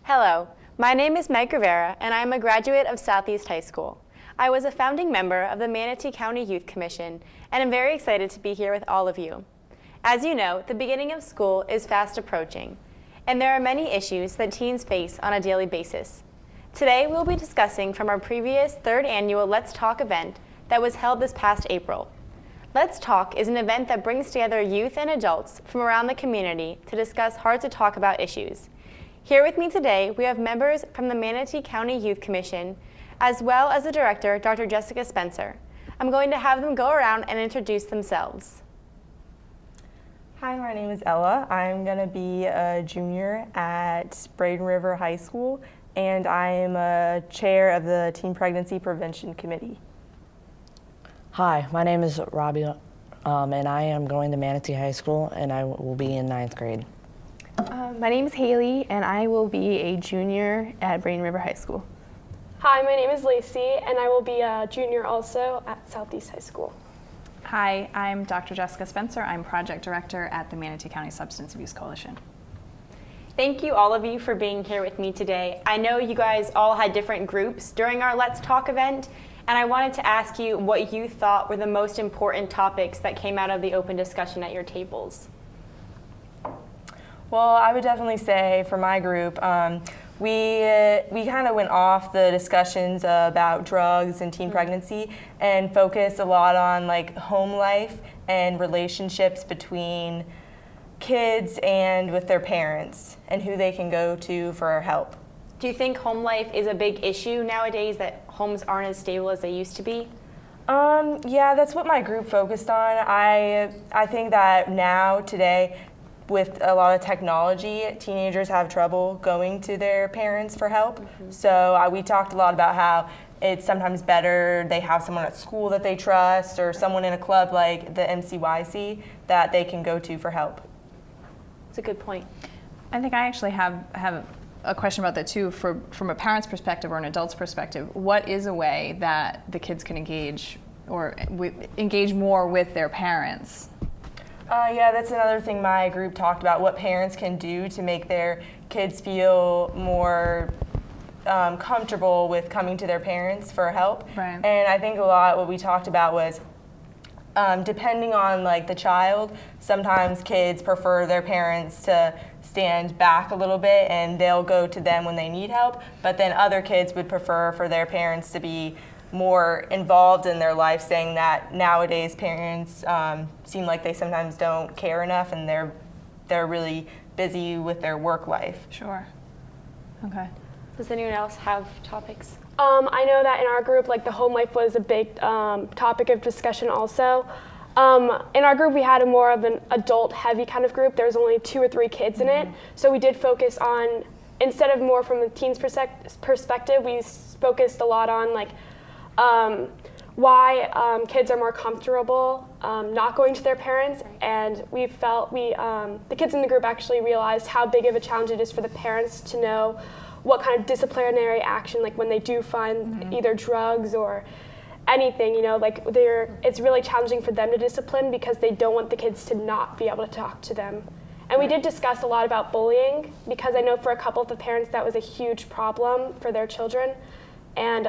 Hello, my name is Meg Rivera, and I am a graduate of Southeast High School. I was a founding member of the Manatee County Youth Commission, and I'm very excited to be here with all of you. As you know, the beginning of school is fast approaching, and there are many issues that teens face on a daily basis. Today, we'll be discussing from our previous third annual Let's Talk event that was held this past April. Let's Talk is an event that brings together youth and adults from around the community to discuss hard-to-talk-about issues. Here with me today, we have members from the Manatee County Youth Commission, as well as the director, Dr. Jessica Spencer. I'm going to have them go around and introduce themselves. Hi, my name is Ella. I'm going to be a junior at Braden River High School, and I am a chair of the Teen Pregnancy Prevention Committee. Hi, my name is Robbie, and I am going to Manatee High School, and I will be in 9th grade. My name is Haley, and I will be a junior at Braden River High School. Hi, my name is Lacey, and I will be a junior also at Southeast High School. Hi, I'm Dr. Jessica Spencer. I'm project director at the Manatee County Substance Abuse Coalition. Thank you all of you for being here with me today. I know you guys all had different groups during our Let's Talk event, and I wanted to ask you what you thought were the most important topics that came out of the open discussion at your tables. Well, I would definitely say for my group, we kind of went off the discussions about drugs and teen pregnancy and focused a lot on like home life and relationships between kids and with their parents and who they can go to for help. Do you think home life is a big issue nowadays, that homes aren't as stable as they used to be? Yeah, that's what my group focused on. I think that now, today, with a lot of technology, teenagers have trouble going to their parents for help. Mm-hmm. So we talked a lot about how it's sometimes better they have someone at school that they trust or someone in a club like the MCYC that they can go to for help. That's a good point. I think I actually have a question about that too, from a parent's perspective or an adult's perspective. What is a way that the kids can engage more with their parents? Yeah, that's another thing my group talked about, what parents can do to make their kids feel more comfortable with coming to their parents for help. Right. And I think a lot what we talked about was depending on like the child, sometimes kids prefer their parents to stand back a little bit and they'll go to them when they need help, but then other kids would prefer for their parents to be more involved in their life, saying that nowadays parents seem like they sometimes don't care enough and they're really busy with their work life. Sure. Okay. Does anyone else have topics? I know that in our group, like the home life was a big topic of discussion also. In our group, we had more of an adult-heavy kind of group. There was only 2 or 3 kids in it, so we did focus on, instead of more from the teens' perspective, we focused a lot on like why kids are more comfortable not going to their parents, and we felt the kids in the group actually realized how big of a challenge it is for the parents to know what kind of disciplinary action, like when they do find either drugs or anything, like it's really challenging for them to discipline because they don't want the kids to not be able to talk to them. And we did discuss a lot about bullying because I know for a couple of the parents that was a huge problem for their children. And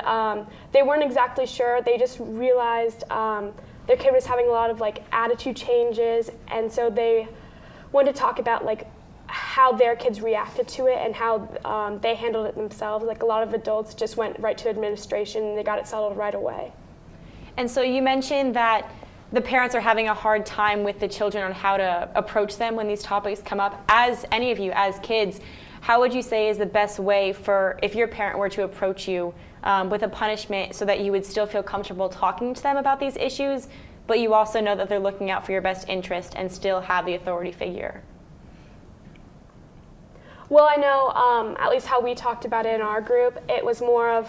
they weren't exactly sure. They just realized their kid was having a lot of like attitude changes, and so they wanted to talk about like how their kids reacted to it and how they handled it themselves. Like a lot of adults just went right to administration and they got it settled right away. And so you mentioned that the parents are having a hard time with the children on how to approach them when these topics come up. As any of you, as kids, how would you say is the best way for, if your parent were to approach you with a punishment so that you would still feel comfortable talking to them about these issues, but you also know that they're looking out for your best interest and still have the authority figure? Well, I know at least how we talked about it in our group, it was more of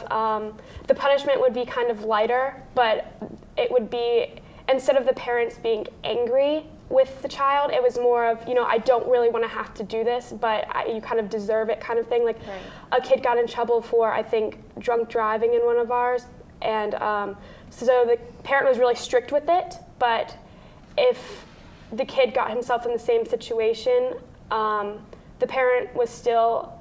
the punishment would be kind of lighter, but it would be, instead of the parents being angry with the child, it was more of, I don't really want to have to do this, but you kind of deserve it kind of thing. Like a kid got in trouble for, I think, drunk driving in one of ours, and so the parent was really strict with it, but if the kid got himself in the same situation, the parent was still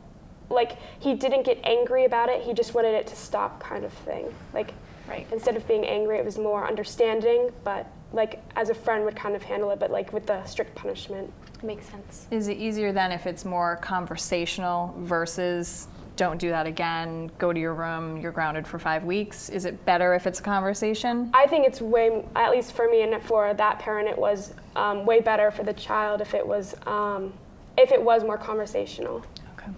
like he didn't get angry about it. He just wanted it to stop, kind of thing. Like, Right. instead of being angry, it was more understanding, but like as a friend would kind of handle it, but like with the strict punishment. Makes sense. Is it easier then if it's more conversational versus don't do that again, go to your room, you're grounded for 5 weeks? Is it better if it's a conversation? I think it's way, at least for me and for that parent, it was way better for the child if it was more conversational. Okay.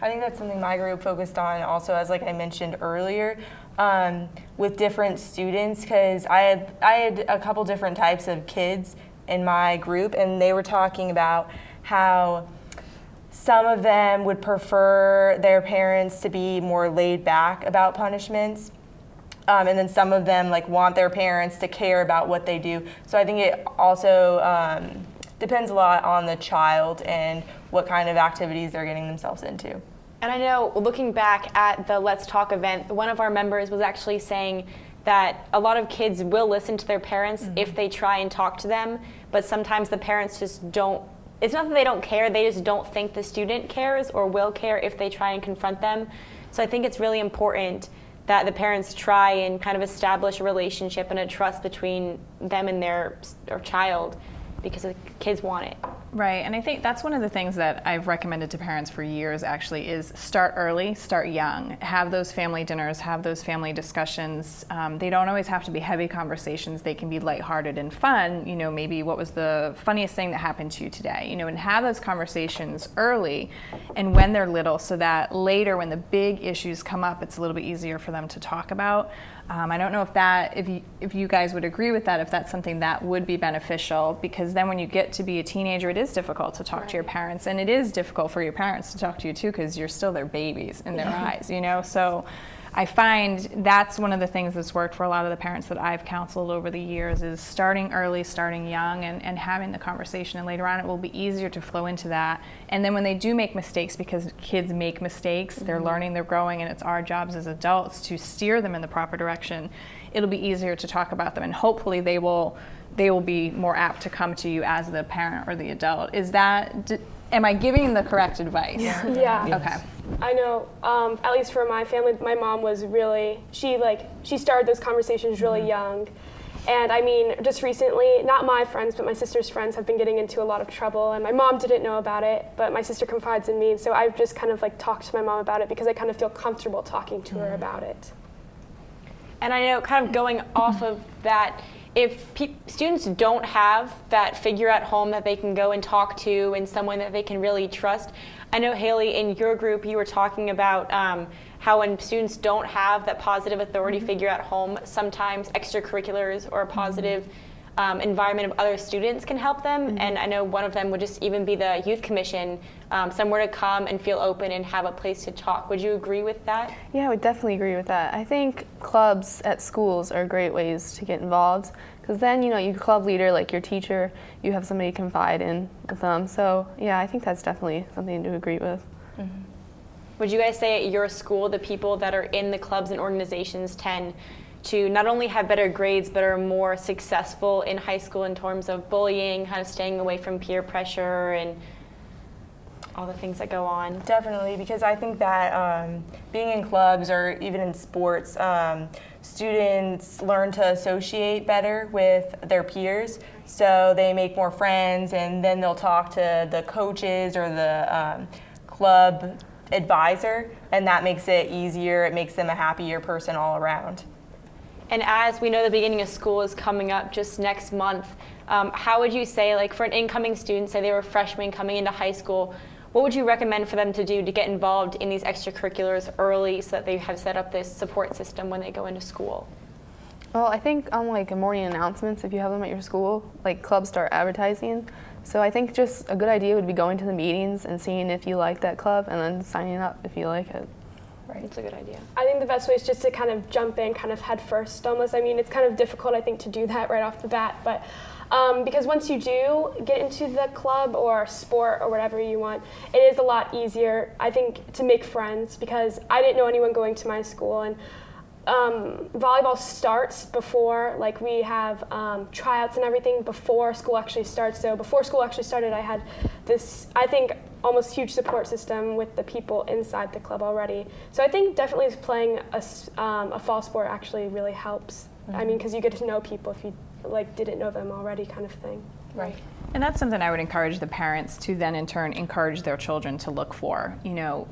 I think that's something my group focused on also, as like I mentioned earlier, with different students, because I had a couple different types of kids in my group, and they were talking about how some of them would prefer their parents to be more laid back about punishments. And then some of them like want their parents to care about what they do. So I think it also depends a lot on the child and what kind of activities they're getting themselves into. And I know, looking back at the Let's Talk event, one of our members was actually saying that a lot of kids will listen to their parents if they try and talk to them, but sometimes the parents just don't. It's not that they don't care, they just don't think the student cares or will care if they try and confront them. So I think it's really important that the parents try and kind of establish a relationship and a trust between them and their child, because the kids want it. Right, and I think that's one of the things that I've recommended to parents for years actually is start early, start young, have those family dinners, have those family discussions. They don't always have to be heavy conversations, they can be lighthearted and fun, maybe what was the funniest thing that happened to you today, and have those conversations early and when they're little so that later when the big issues come up, it's a little bit easier for them to talk about. I don't know if you guys would agree with that, if that's something that would be beneficial, because then when you get to be a teenager, it is difficult to talk to your parents, and it is difficult for your parents to talk to you too, because you're still their babies in their eyes, So I find that's one of the things that's worked for a lot of the parents that I've counseled over the years is starting early, starting young, and having the conversation, and later on it will be easier to flow into that. And then when they do make mistakes, because kids make mistakes, they're learning, they're growing, and it's our jobs as adults to steer them in the proper direction, it'll be easier to talk about them, and hopefully they will be more apt to come to you as the parent or the adult. Am I giving the correct advice? Yeah. Okay. I know, at least for my family, my mom was really, she started those conversations really young. And I mean, just recently, not my friends, but my sister's friends have been getting into a lot of trouble, and my mom didn't know about it, but my sister confides in me, so I've just kind of talked to my mom about it because I kind of feel comfortable talking to her about it. And I know, kind of going off of that, if students don't have that figure at home that they can go and talk to and someone that they can really trust, I know, Haley, in your group, you were talking about how when students don't have that positive authority figure at home, sometimes extracurriculars or a positive environment of other students can help them. And I know one of them would just even be the youth commission, somewhere to come and feel open and have a place to talk. Would you agree with that? Yeah, I would definitely agree with that. I think clubs at schools are great ways to get involved, because then, your club leader, like your teacher, you have somebody to confide in with them. So yeah, I think that's definitely something to agree with. Would you guys say at your school, the people that are in the clubs and organizations tend to not only have better grades, but are more successful in high school in terms of bullying, kind of staying away from peer pressure and all the things that go on? Definitely, because I think that being in clubs or even in sports, students learn to associate better with their peers, so they make more friends, and then they'll talk to the coaches or the club advisor, and that makes it easier. It makes them a happier person all around. And as we know, the beginning of school is coming up just next month. How would you say, for an incoming student, say they were freshmen coming into high school, what would you recommend for them to do to get involved in these extracurriculars early so that they have set up this support system when they go into school? Well, I think on morning announcements, if you have them at your school, clubs start advertising. So I think just a good idea would be going to the meetings and seeing if you like that club and then signing up if you like it. Right, it's a good idea. I think the best way is just to kind of jump in kind of head first almost. I mean, it's kind of difficult, I think, to do that right off the bat, but because once you do get into the club or sport or whatever you want, it is a lot easier, I think, to make friends, because I didn't know anyone going to my school, and volleyball starts before, like we have tryouts and everything before school actually starts. So before school actually started, I had this, I think, almost huge support system with the people inside the club already. So I think definitely playing a fall sport actually really helps. I mean, because you get to know people if you like didn't know them already, kind of thing. Right. And that's something I would encourage the parents to then in turn encourage their children to look for. You know,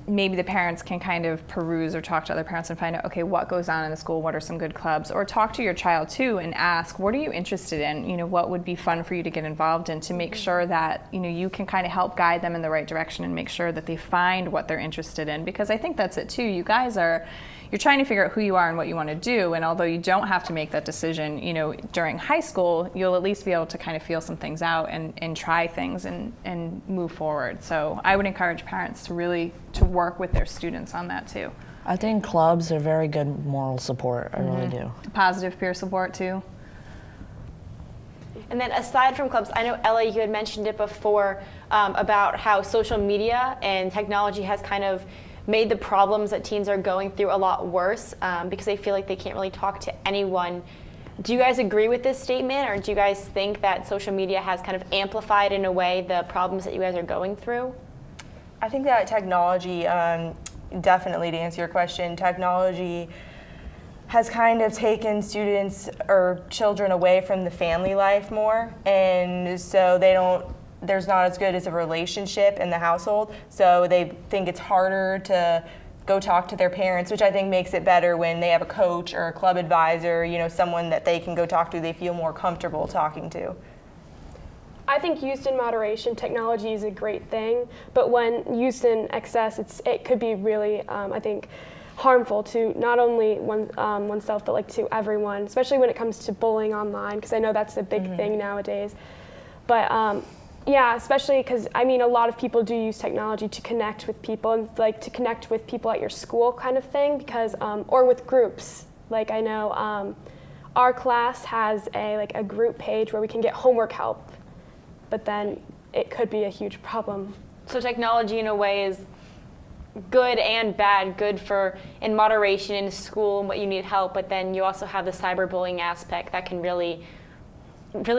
maybe the parents can kind of peruse or talk to other parents and find out, okay, what goes on in the school, what are some good clubs, or talk to your child too and ask, what are you interested in? You know, what would be fun for you to get involved in, to make sure that, you know, you can kind of help guide them in the right direction and make sure that they find what they're interested in. Because I think that's it too. You guys you're trying to figure out who you are and what you want to do, and although you don't have to make that decision, you know, during high school, you'll at least be able to kind of feel some things out and try things and move forward. So I would encourage parents to really work with their students on that too. I think clubs are very good moral support. I really do. Positive peer support too. And then aside from clubs, I know, Ella, you had mentioned it before about how social media and technology has kind of made the problems that teens are going through a lot worse because they feel like they can't really talk to anyone. Do you guys agree with this statement, or do you guys think that social media has kind of amplified in a way the problems that you guys are going through? I think that technology, definitely to answer your question, technology has kind of taken students or children away from the family life more, and so there's not as good as a relationship in the household, so they think it's harder to go talk to their parents, which I think makes it better when they have a coach or a club advisor, you know, someone that they can go talk to, they feel more comfortable talking to. I think used in moderation, technology is a great thing, but when used in excess, it could be really, I think, harmful to not only oneself, but like to everyone, especially when it comes to bullying online, because I know that's a big thing nowadays. But yeah, especially because, I mean, a lot of people do use technology to connect with people and like to connect with people at your school kind of thing, because, or with groups. Like I know our class has a group page where we can get homework help, but then it could be a huge problem. So technology in a way is good and bad. Good for in moderation in school and what you need help, but then you also have the cyberbullying aspect that can really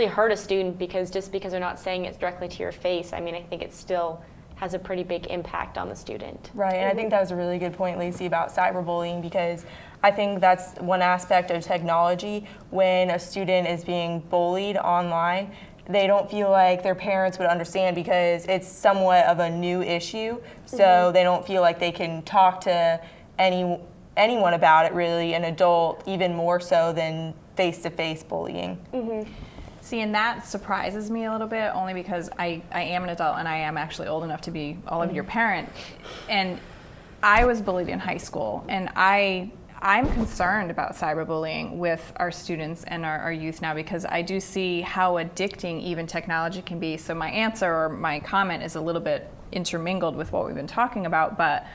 hurt a student, because just because they're not saying it directly to your face, I mean, I think it still has a pretty big impact on the student. Right, and I think that was a really good point, Lacey, about cyberbullying, because I think that's one aspect of technology. When a student is being bullied online, they don't feel like their parents would understand because it's somewhat of a new issue, so they don't feel like they can talk to anyone about it, really, an adult, even more so than face-to-face bullying. See, and that surprises me a little bit, only because I am an adult and I am actually old enough to be all of your parent. And I was bullied in high school, and I'm concerned about cyberbullying with our students and our youth now, because I do see how addicting even technology can be. So my answer or my comment is a little bit intermingled with what we've been talking about, but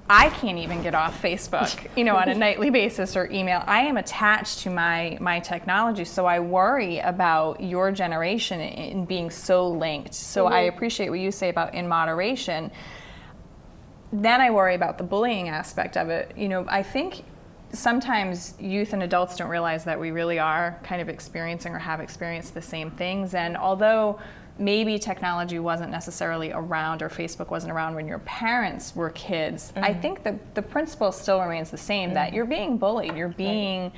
I can't even get off Facebook, you know, on a nightly basis or email. I am attached to my technology, so I worry about your generation in being so linked. So I appreciate what you say about in moderation. Then I worry about the bullying aspect of it. You know, I think sometimes youth and adults don't realize that we really are kind of experiencing or have experienced the same things. And although maybe technology wasn't necessarily around, or Facebook wasn't around when your parents were kids, I think the principle still remains the same, that you're being bullied, you're being,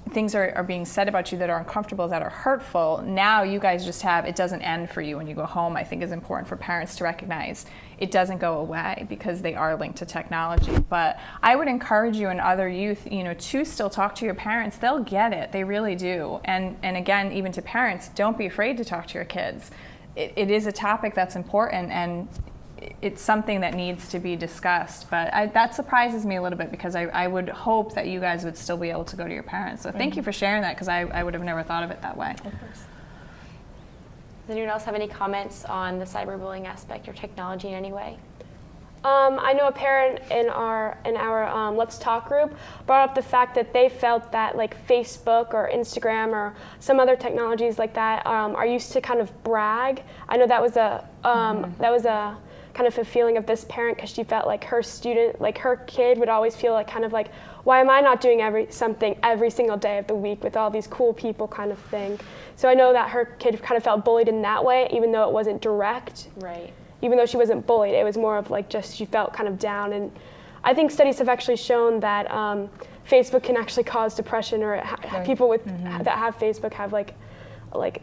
things are being said about you that are uncomfortable, that are hurtful. Now you guys just have, it doesn't end for you when you go home. I think is important for parents to recognize. It doesn't go away because they are linked to technology. But I would encourage you and other youth, you know, to still talk to your parents. They'll get it. They really do. And again, even to parents, don't be afraid to talk to your kids. It is a topic that's important, and it's something that needs to be discussed. But that surprises me a little bit, because I would hope that you guys would still be able to go to your parents. So thank you for sharing that, because I would have never thought of it that way. Of course. Does anyone else have any comments on the cyberbullying aspect or technology in any way? I know a parent in our Let's Talk group brought up the fact that they felt that like Facebook or Instagram or some other technologies like that are used to kind of brag. I know that was a kind of a feeling of this parent, because she felt like her kid would always feel like kind of like, why am I not doing something every single day of the week with all these cool people kind of thing. So I know that her kid kind of felt bullied in that way, even though it wasn't direct. Right. Even though she wasn't bullied, it was more of like just she felt kind of down. And I think studies have actually shown that Facebook can actually cause depression, or people with that have Facebook have like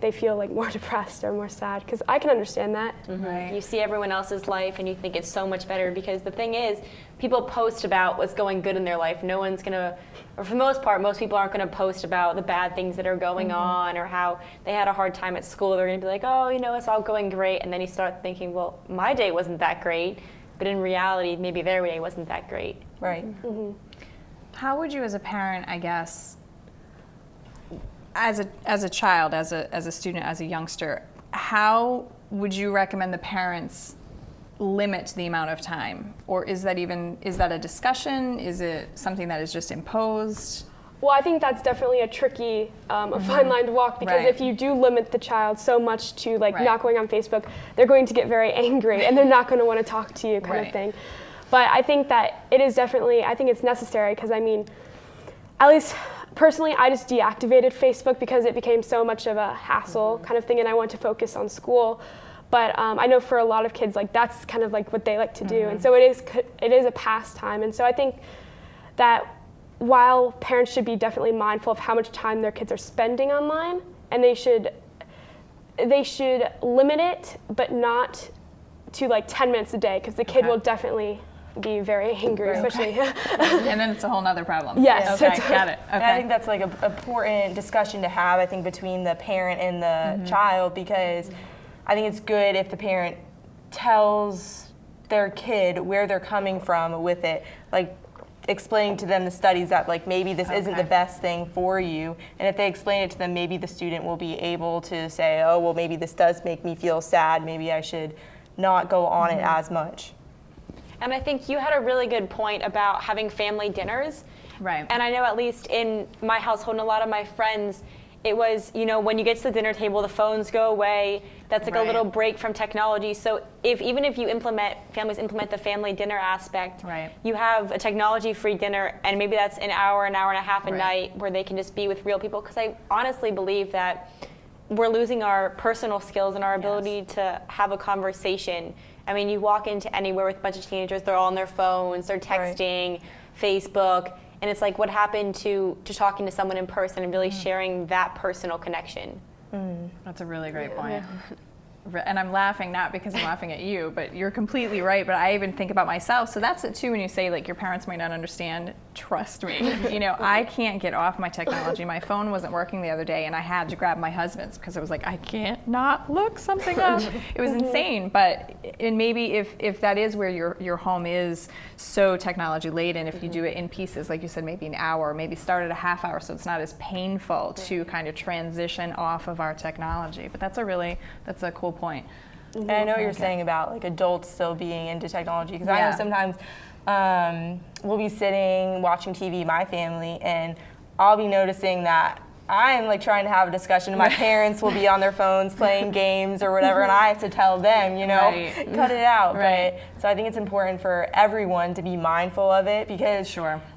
they feel like more depressed or more sad, because I can understand that. Right. You see everyone else's life and you think it's so much better, because the thing is, people post about what's going good in their life. No one's gonna, or for the most part, most people aren't gonna post about the bad things that are going on, or how they had a hard time at school. They're gonna be like, oh, it's all going great. And then you start thinking, well, my day wasn't that great. But in reality, maybe their day wasn't that great. Right. How would you, as a parent, I guess, as a child, as a student, as a youngster, how would you recommend the parents limit the amount of time? Or is that a discussion? Is it something that is just imposed? Well, I think that's definitely a tricky, a fine line to walk, because if you do limit the child so much to not going on Facebook, they're going to get very angry and they're not going to want to talk to you kind of thing. But I think that it is definitely, I think it's necessary, because I mean, at least personally, I just deactivated Facebook because it became so much of a hassle kind of thing, and I want to focus on school. But I know for a lot of kids, that's kind of like what they like to do, and so it is a pastime. And so I think that while parents should be definitely mindful of how much time their kids are spending online, and they should limit it, but not to 10 minutes a day, because the kid will definitely be very angry, especially. And then it's a whole nother problem. Yes. Okay, got it. Okay. And I think that's an important discussion to have, I think, between the parent and the child, because I think it's good if the parent tells their kid where they're coming from with it, explaining to them the studies that maybe this isn't the best thing for you. And if they explain it to them, maybe the student will be able to say, oh, well, maybe this does make me feel sad. Maybe I should not go on it as much. And I think you had a really good point about having family dinners. Right. And I know at least in my household and a lot of my friends, it was, when you get to the dinner table, the phones go away. That's a little break from technology. So even if families implement the family dinner aspect, you have a technology-free dinner, and maybe that's an hour and a half a night where they can just be with real people. Because I honestly believe that we're losing our personal skills and our ability to have a conversation. I mean, you walk into anywhere with a bunch of teenagers, they're all on their phones, they're texting, Facebook, and it's like, what happened to talking to someone in person and really sharing that personal connection? That's a really great point. And I'm laughing not because I'm laughing at you, but you're completely right. But I even think about myself. So that's it too when you say your parents might not understand. Trust me. I can't get off my technology. My phone wasn't working the other day, and I had to grab my husband's because it was I can't not look something up. It was insane. But and maybe if that is where your home is so technology laden, if you do it in pieces, like you said, maybe an hour, maybe start at a half hour, so it's not as painful to kind of transition off of our technology. But that's a cool point. And I know what you're saying about adults still being into technology, because I know sometimes we'll be sitting watching TV, my family, and I'll be noticing that I'm trying to have a discussion, and my parents will be on their phones playing games or whatever, and I have to tell them, cut it out. But so I think it's important for everyone to be mindful of it, because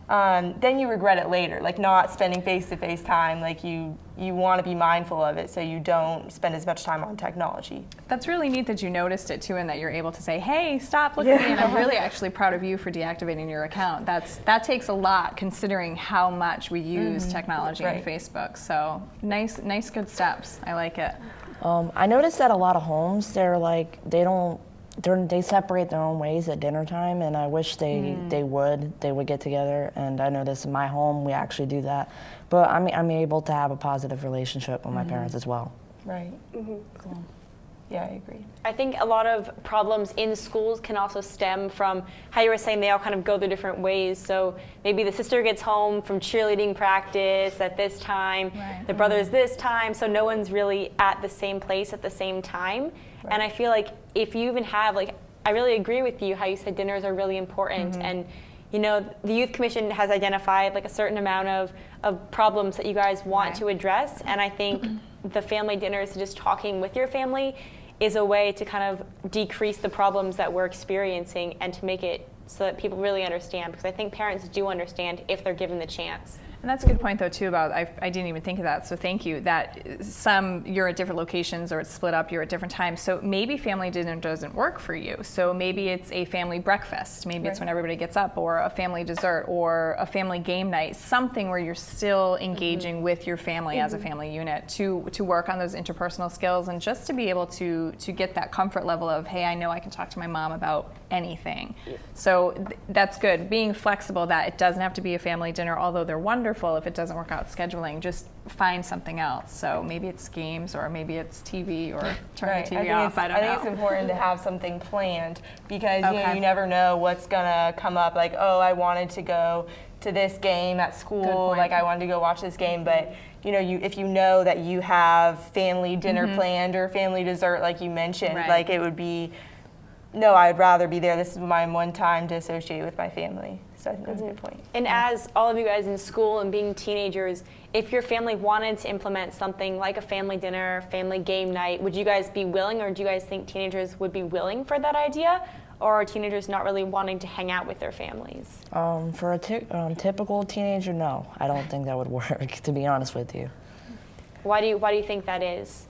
then you regret it later, not spending face-to-face time. You want to be mindful of it so you don't spend as much time on technology. That's really neat that you noticed it too, and that you're able to say, hey, stop looking at me. And I'm really actually proud of you for deactivating your account. That takes a lot, considering how much we use technology and Facebook. So nice good steps. I like it. I noticed that a lot of homes, they separate their own ways at dinner time, and I wish they would get together. And I notice in my home we actually do that, but I'm able to have a positive relationship with my parents as well. Right. Cool. Yeah, I agree. I think a lot of problems in schools can also stem from how you were saying they all kind of go their different ways. So maybe the sister gets home from cheerleading practice at this time, the brother's this time, so no one's really at the same place at the same time. And I feel like if you even have, I really agree with you how you said dinners are really important. And, the Youth Commission has identified a certain amount of problems that you guys want to address. And I think the family dinners, just talking with your family, is a way to kind of decrease the problems that we're experiencing and to make it so that people really understand, because I think parents do understand if they're given the chance. And that's a good point, though, too, about, I didn't even think of that, so thank you, that you're at different locations or it's split up, you're at different times, so maybe family dinner doesn't work for you. So maybe it's a family breakfast, maybe it's when everybody gets up, or a family dessert, or a family game night, something where you're still engaging with your family as a family unit to work on those interpersonal skills and just to be able to get that comfort level of, hey, I know I can talk to my mom about anything. So that's good. Being flexible, that it doesn't have to be a family dinner, although they're wonderful. If it doesn't work out scheduling, just find something else. So maybe it's games, or maybe it's TV, or turn the TV off. I think it's important to have something planned, because you never know what's gonna come up. Like, oh, I wanted to go to this game at school. Like, I wanted to go watch this game, but if you know that you have family dinner planned or family dessert, like you mentioned, like it would be, no, I'd rather be there. This is my one time to associate with my family. So I think that's a good point. And as all of you guys in school and being teenagers, if your family wanted to implement something like a family dinner, family game night, would you guys be willing, or do you guys think teenagers would be willing for that idea? Or are teenagers not really wanting to hang out with their families? For a typical teenager, no. I don't think that would work, to be honest with you. Why do you think that is?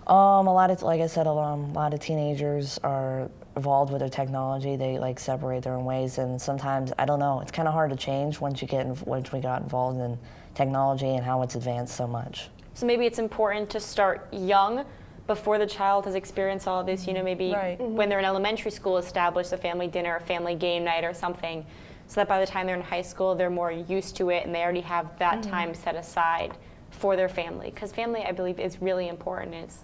A lot of, like I said, a lot of teenagers are evolved with their technology. They like separate their own ways, and sometimes, I don't know, it's kind of hard to change once we got involved in technology and how it's advanced so much. So maybe it's important to start young, before the child has experienced all of this, maybe when they're in elementary school, establish a family dinner, a family game night or something, so that by the time they're in high school, they're more used to it and they already have that time set aside for their family. Because family, I believe, is really important. It's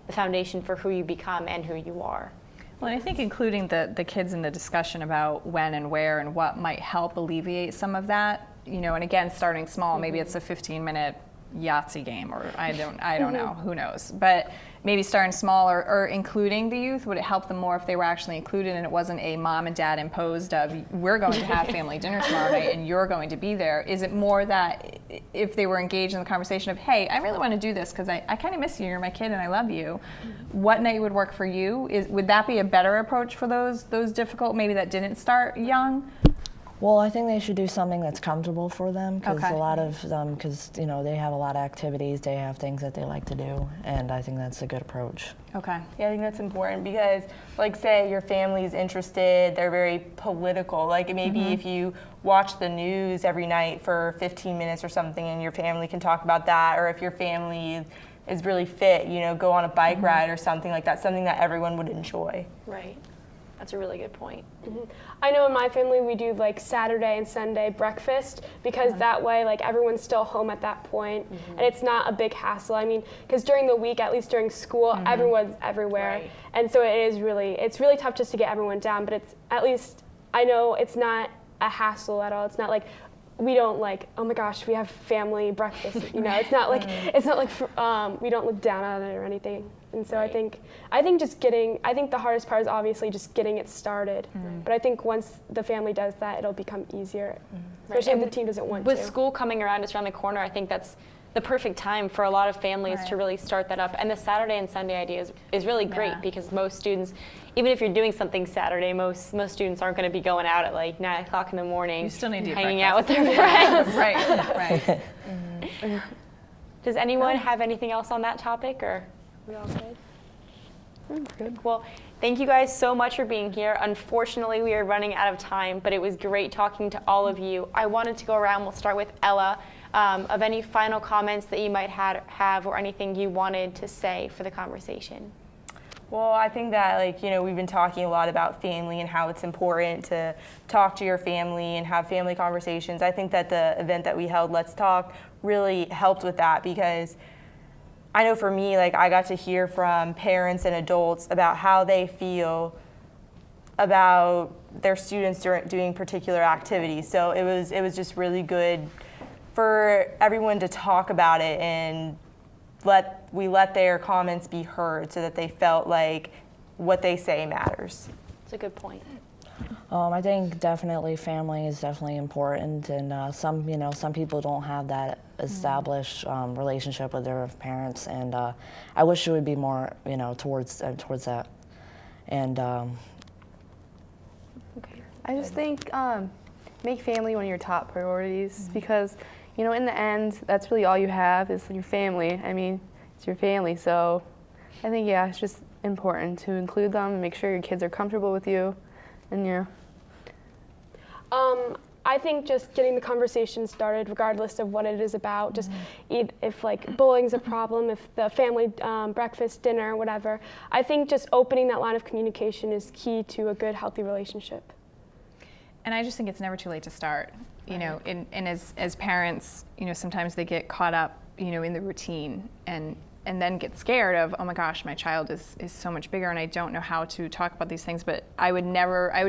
the foundation for who you become and who you are. Well, and I think including the kids in the discussion about when and where and what might help alleviate some of that, and again, starting small, maybe it's a 15-minute Yahtzee game, or I don't know, who knows, but maybe starting small, or including the youth. Would it help them more if they were actually included and it wasn't a mom and dad imposed of, we're going to have family dinner tomorrow night and you're going to be there? Is it more that if they were engaged in the conversation of, hey, I really want to do this because I kind of miss you, you're my kid and I love you, what night would work for you? Would that be a better approach for those difficult, maybe that didn't start young? Well, I think they should do something that's comfortable for them, because Okay. a lot of them, because they have a lot of activities, they have things that they like to do, and I think that's a good approach. Okay. Yeah, I think that's important, because, like, say your family's interested, they're very political. Like, maybe if you watch the news every night for 15 minutes or something, and your family can talk about that, or if your family is really fit, go on a bike ride or something like that, something that everyone would enjoy. Right. That's a really good point. I know in my family we do like Saturday and Sunday breakfast, because that way like everyone's still home at that point, and it's not a big hassle. I mean, because during the week, at least during school, everyone's everywhere, and so it's really tough just to get everyone down. But it's, at least I know it's not a hassle at all. It's not like we don't like, oh my gosh, we have family breakfast. It's not like we don't look down on it or anything. And so I think the hardest part is obviously just getting it started. But I think once the family does that, it'll become easier, especially if the team doesn't want With to. school coming around the corner, I think that's the perfect time for a lot of families to really start that up. And the Saturday and Sunday idea is really great, because most students, even if you're doing something Saturday, most students aren't going to be going out at like 9 o'clock in the morning. You still need to eat hanging out with their friends. Right. Does anyone have anything else on that topic, or? We all good? Well, thank you guys so much for being here. Unfortunately, we are running out of time, but it was great talking to all of you. I wanted to go around. We'll start with Ella. Of any final comments that you might have, or anything you wanted to say for the conversation. Well, I think that, we've been talking a lot about family and how it's important to talk to your family and have family conversations. I think that the event that we held, Let's Talk, really helped with that, because I know for me, I got to hear from parents and adults about how they feel about their students doing particular activities. So it was just really good for everyone to talk about it, and let their comments be heard, so that they felt like what they say matters. That's a good point. I think definitely family is definitely important, and some people don't have that established relationship with their parents, and I wish it would be more towards that, and I just think make family one of your top priorities because, in the end, that's really all you have is your family. I mean, it's your family. So I think, it's just important to include them and make sure your kids are comfortable with you. And I think just getting the conversation started, regardless of what it is about, just if like bullying's a problem, if the family breakfast, dinner, whatever, I think just opening that line of communication is key to a good, healthy relationship. And I just think it's never too late to start. And as parents, sometimes they get caught up, in the routine and then get scared of, oh my gosh, my child is so much bigger and I don't know how to talk about these things. But I would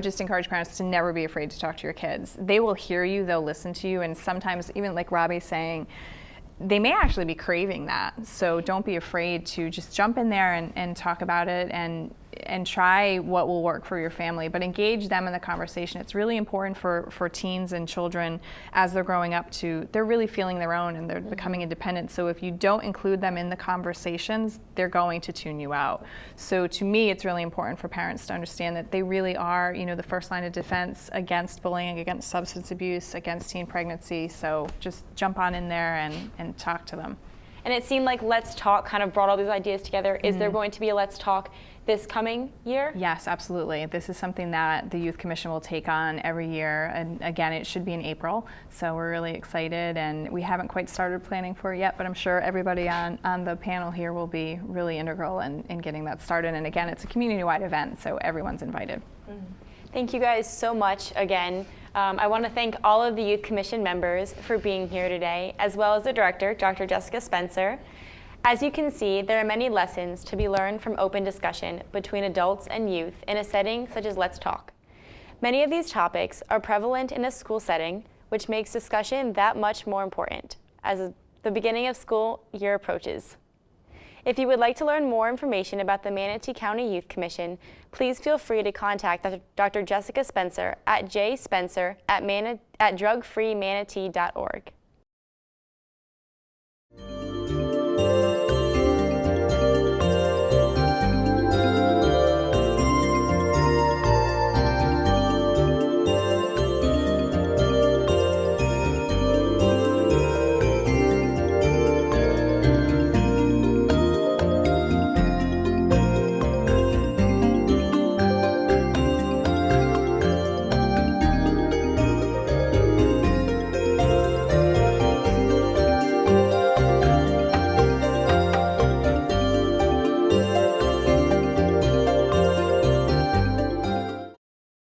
just encourage parents to never be afraid to talk to your kids. They will hear you, they'll listen to you, and sometimes, even like Robbie's saying, they may actually be craving that. So don't be afraid to just jump in there and talk about it and try what will work for your family, but engage them in the conversation. It's really important for teens and children as they're growing up they're really feeling their own and they're becoming independent. So if you don't include them in the conversations, they're going to tune you out. So to me, it's really important for parents to understand that they really are, the first line of defense against bullying, against substance abuse, against teen pregnancy. So just jump on in there and talk to them. And it seemed like Let's Talk kind of brought all these ideas together. Is there going to be a Let's Talk this coming year? Yes, absolutely. This is something that the Youth Commission will take on every year. And again, it should be in April. So we're really excited. And we haven't quite started planning for it yet, but I'm sure everybody on the panel here will be really integral in getting that started. And again, it's a community-wide event, so everyone's invited. Thank you guys so much again. I want to thank all of the Youth Commission members for being here today, as well as the director, Dr. Jessica Spencer. As you can see, there are many lessons to be learned from open discussion between adults and youth in a setting such as Let's Talk. Many of these topics are prevalent in a school setting, which makes discussion that much more important as the beginning of school year approaches. If you would like to learn more information about the Manatee County Youth Commission, please feel free to contact Dr. Jessica Spencer at jspencer@drugfreemanatee.org.